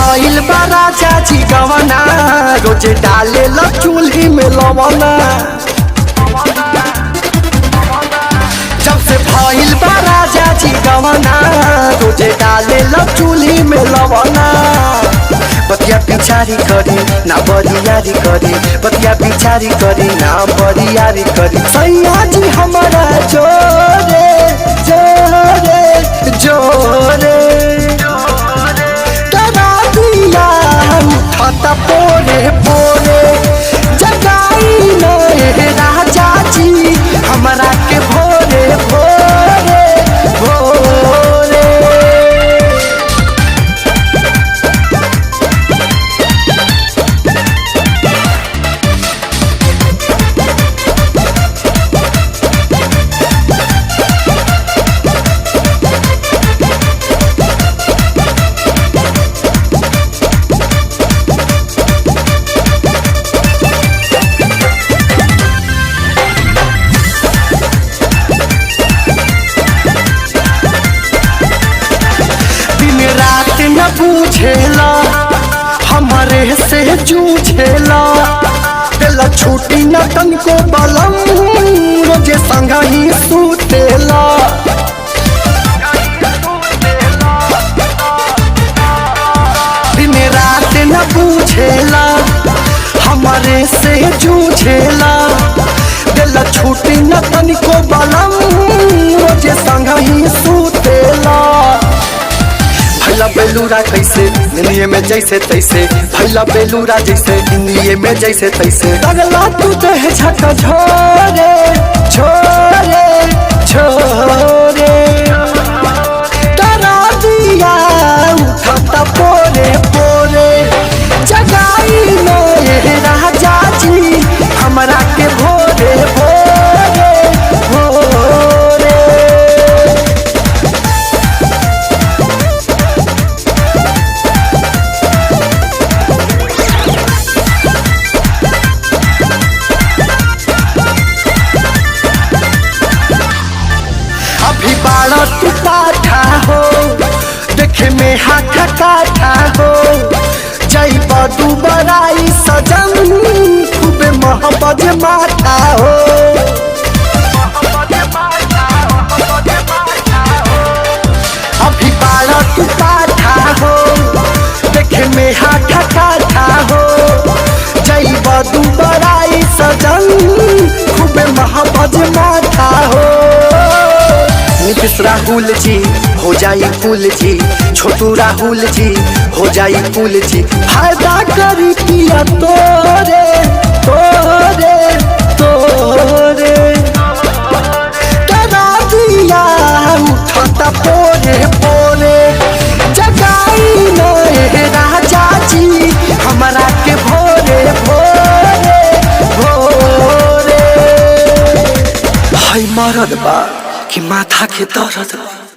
भइल बा राजा जी गवना रोज डाले ल चूल्ही में लवना। जब से भइल बा राजा जी गवना रोज डाले ल चूल्ही में लवना। बतिया पिछारी करी ना बरियारी करी, बतिया पिछारी करी ना बरियारी करी। सैया जी हमारा जोरे जोरे जोरे उठता पोरे पोरे जगाई नए राजा जी हमरा के भोरे भोरे भोरे। पूछेला हमारे से जूझेला दिल छूटी न तन को बलम रोजे संग ही सूतेला। दिन रात न पूछेला हमारे से जूझेला दिल छूटी न तन को बलम रोजे संग ही सूतेला। भैला बेलूरा कैसे निलिये में जैसे तैसे, भैला बेलूरा जैसे निलिये में जैसे तैसे। अगला तू देह झक झोरे झोरे झोरे डरा दिया उठता पोरे पोरे जगाई नए राजा जी हमरा के भोरे भोरे भोरे। तू काठा हो देखे में हाथ काठा हो जई बदू बराई सजन खूबे मोहब्बत माथा हो। अभी बाला तू काठा हो देखे में हाथ काठा हो जई बदू बराई सजन खूबे मोहब्बत माथा हो। नीतीश राहुल जी हो जाई कुल जी, छोटू राहुल जी हो जाई कुल जी। फायदा करी पिया तोरे तोरे तोरे डरा दिया उठता पोरे पोरे जगाई नए राजा जी हमरा के भोरे भोरे भोरे। भाई मरद बा कि माथा के दर्द।